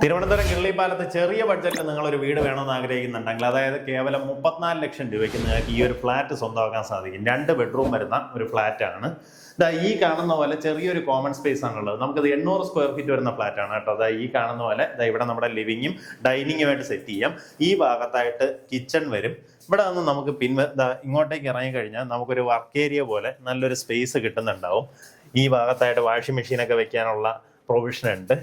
തിരുവനന്തപുരം കിള്ളിപ്പാലത്ത് ചെറിയ ബഡ്ജറ്റിൽ നിങ്ങളൊരു വീട് വേണമെന്ന് ആഗ്രഹിക്കുന്നുണ്ടെങ്കിൽ, അതായത് കേവലം 34 ലക്ഷം രൂപയ്ക്ക് നിങ്ങൾക്ക് ഈ ഒരു ഫ്ലാറ്റ് സ്വന്തമാക്കാൻ സാധിക്കും. 2 ബെഡ്റൂം വരുന്ന ഒരു ഫ്ലാറ്റാണ്. ഈ കാണുന്ന പോലെ ചെറിയൊരു കോമൺ സ്പേസ് ആണുള്ളത്. നമുക്കത് 800 സ്ക്വയർ ഫീറ്റ് വരുന്ന ഫ്ലാറ്റാണ് കേട്ടോ. ഈ കാണുന്ന പോലെ ഇവിടെ നമ്മുടെ ലിവിങ്ങും ഡൈനിങ്ങുമായിട്ട് സെറ്റ് ചെയ്യാം. ഈ ഭാഗത്തായിട്ട് കിച്ചൺ വരും. ഇവിടെ നിന്ന് നമുക്ക് ഇങ്ങോട്ടേക്ക് ഇറങ്ങി കഴിഞ്ഞാൽ നമുക്കൊരു വർക്ക് ഏരിയ പോലെ നല്ലൊരു സ്പേസ് കിട്ടുന്നുണ്ടാവും. ഈ ഭാഗത്തായിട്ട് വാഷിംഗ് മെഷീനൊക്കെ വെക്കാനുള്ള പ്രൊവിഷൻ ഉണ്ട്.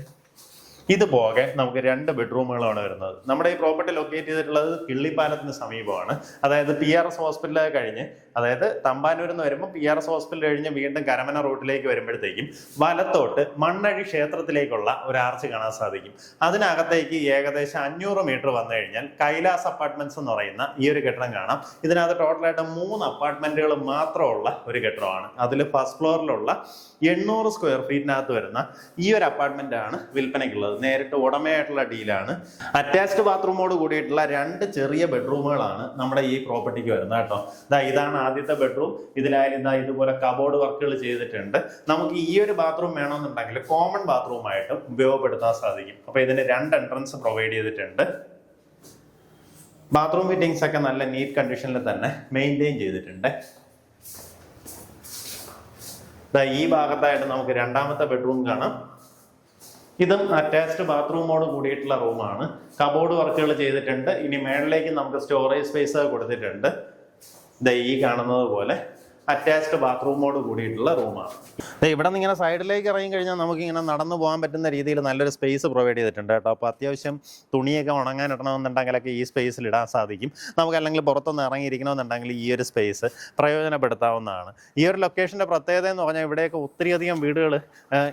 ഇതുപോലെ നമുക്ക് 2 ബെഡ്റൂമുകളാണ് വരുന്നത്. നമ്മുടെ ഈ പ്രോപ്പർട്ടി ലൊക്കേറ്റ് ചെയ്തിട്ടുള്ളത് കിള്ളിപ്പാലത്തിന് സമീപമാണ്. അതായത് PRS ഹോസ്പിറ്റലൊക്കെ കഴിഞ്ഞ്, അതായത് തമ്പാനൂരിൽ നിന്ന് വരുമ്പോൾ PRS ഹോസ്പിറ്റൽ കഴിഞ്ഞ് വീണ്ടും കരമന റോഡിലേക്ക് വരുമ്പോഴത്തേക്കും വലത്തോട്ട് മണ്ണഴി ക്ഷേത്രത്തിലേക്കുള്ള ഒരു ആർച്ച് കാണാൻ സാധിക്കും. അതിനകത്തേക്ക് ഏകദേശം 500 മീറ്റർ വന്നു കഴിഞ്ഞാൽ കൈലാസ് അപ്പാർട്ട്മെന്റ്സ് എന്ന് പറയുന്ന ഈ ഒരു കെട്ടിടം കാണാം. ഇതിനകത്ത് ടോട്ടലായിട്ട് 3 അപ്പാർട്ട്മെന്റുകൾ മാത്രമുള്ള ഒരു കെട്ടിടമാണ്. അതിൽ ഫസ്റ്റ് ഫ്ലോറിലുള്ള 800 സ്ക്വയർ ഫീറ്റിനകത്ത് വരുന്ന ഈ ഒരു അപ്പാർട്ട്മെന്റ് ആണ് വിൽപ്പനയ്ക്കുള്ളത്. നേരിട്ട് ഉടമയായിട്ടുള്ള ഡീലാണ്. അറ്റാച്ച്ഡ് ബാത്റൂമോട് കൂടിയിട്ടുള്ള 2 ചെറിയ ബെഡ്റൂമുകളാണ് നമ്മുടെ ഈ പ്രോപ്പർട്ടിക്ക് വരുന്നത് കേട്ടോ. ഇതാണ് ആദ്യത്തെ ബെഡ്റൂം. ഇതിലായാലും ഇതുപോലെ കബോർഡ് വർക്കുകൾ ചെയ്തിട്ടുണ്ട്. നമുക്ക് ഈ ഒരു ബാത്റൂം വേണമെന്നുണ്ടെങ്കിൽ കോമൺ ബാത്റൂം ആയിട്ടും ഉപയോഗപ്പെടുത്താൻ സാധിക്കും. അപ്പൊ ഇതിന് 2 എൻട്രൻസ് പ്രൊവൈഡ് ചെയ്തിട്ടുണ്ട്. ബാത്റൂം ഫിറ്റിംഗ്സ് ഒക്കെ നല്ല നീറ്റ് കണ്ടീഷനിൽ തന്നെ മെയിൻറ്റെയിൻ ചെയ്തിട്ടുണ്ട്. ഈ ഭാഗത്തായിട്ട് നമുക്ക് 2ാമത്തെ ബെഡ്റൂം കാണാം. ഇതും അറ്റാച്ച്ഡ് ബാത്റൂമോട് കൂടിയിട്ടുള്ള റൂമാണ്. കബോർഡ് വർക്കുകൾ ചെയ്തിട്ടുണ്ട്. ഇനി മേളിലേക്ക് നമുക്ക് സ്റ്റോറേജ് സ്പേസ് കൊടുത്തിട്ടുണ്ട്. ഈ കാണുന്നത് പോലെ അറ്റാച്ച്ഡ് ബാത്റൂമോട് കൂടിയിട്ടുള്ള റൂമാണ്. ഇവിടെ നിന്ന് ഇങ്ങനെ സൈഡിലേക്ക് ഇറങ്ങി കഴിഞ്ഞാൽ നമുക്ക് ഇങ്ങനെ നടന്നു പോകാൻ പറ്റുന്ന രീതിയിൽ നല്ലൊരു സ്പേസ് പ്രൊവൈഡ് ചെയ്തിട്ടുണ്ട് കേട്ടോ. അപ്പോൾ അത്യാവശ്യം തുണിയൊക്കെ ഉണങ്ങാൻ ഇടണമെന്നുണ്ടെങ്കിലൊക്കെ ഈ സ്പേസിൽ ഇടാൻ സാധിക്കും. നമുക്ക് അല്ലെങ്കിൽ പുറത്തൊന്ന് ഇറങ്ങിയിരിക്കണമെന്നുണ്ടെങ്കിൽ ഈ ഒരു സ്പേസ് പ്രയോജനപ്പെടുത്താവുന്നതാണ്. ഈ ഒരു ലൊക്കേഷൻ്റെ പ്രത്യേകത എന്ന് പറഞ്ഞാൽ ഇവിടെയൊക്കെ ഒത്തിരിയധികം വീടുകൾ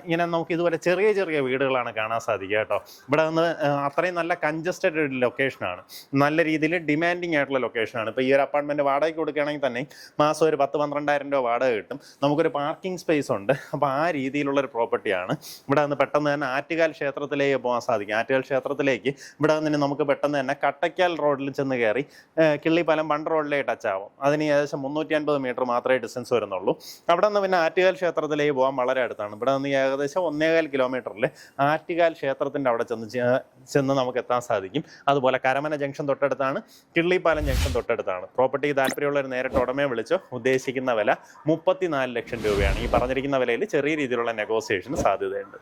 ഇങ്ങനെ നമുക്ക് ഇതുപോലെ ചെറിയ ചെറിയ വീടുകളാണ് കാണാൻ സാധിക്കുക കേട്ടോ. ഇവിടെ നിന്ന് അത്രയും നല്ല കൺജസ്റ്റഡ് ഒരു ലൊക്കേഷനാണ്. നല്ല രീതിയിൽ ഡിമാൻഡിങ് ആയിട്ടുള്ള ലൊക്കേഷനാണ്. ഇപ്പോൾ ഈ ഒരു അപ്പാർട്ട്മെൻറ്റ് വാടകയ്ക്ക് കൊടുക്കുകയാണെങ്കിൽ തന്നെ മാസം ഒരു 10-12,000 രൂപ വാടക കിട്ടും. നമുക്കൊരു പാർക്കിംഗ് സ്പേസ് ഉണ്ട്. അപ്പോൾ ആ രീതിയിലുള്ളൊരു പ്രോപ്പർട്ടിയാണ്. ഇവിടെ നിന്ന് പെട്ടെന്ന് തന്നെ ആറ്റുകാൽ ക്ഷേത്രത്തിലേക്ക് പോകാൻ സാധിക്കും. ആറ്റുകാൽ ക്ഷേത്രത്തിലേക്ക് ഇവിടെ നിന്ന് നമുക്ക് പെട്ടെന്ന് തന്നെ കട്ടയ്ക്കാൽ റോഡിൽ ചെന്ന് കയറി കിള്ളിപ്പാലം ബണ്ട് റോഡിലേക്ക് ടച്ച് ആവും. അതിന് ഏകദേശം 350 മീറ്റർ മാത്രമേ ഡിസ്റ്റൻസ് വരുന്നുള്ളൂ. അവിടെ നിന്ന് പിന്നെ ആറ്റുകാൽ ക്ഷേത്രത്തിലേക്ക് പോകാൻ വളരെ അടുത്താണ്. ഇവിടെ നിന്ന് ഏകദേശം 1.25 കിലോമീറ്ററിൽ ആറ്റുകാൽ ക്ഷേത്രത്തിൻ്റെ അവിടെ ചെന്ന് നമുക്ക് എത്താൻ സാധിക്കും. അതുപോലെ കരമന ജംഗ്ഷൻ തൊട്ടടുത്താണ്, കിള്ളിപ്പാലം ജംഗ്ഷൻ തൊട്ടടുത്താണ്. പ്രോപ്പർട്ടി താല്പര്യമുള്ളവർ നേരിട്ട് ഉടമയെ വിളിച്ചോ. ഉദ്ദേശിക്കുന്ന വില 34 ലക്ഷം രൂപയാണ്. ഈ പറഞ്ഞിരിക്കുന്ന വിലയിൽ ചെറിയ രീതിയിലുള്ള നെഗോസിയേഷന് സാധ്യതയുണ്ട്.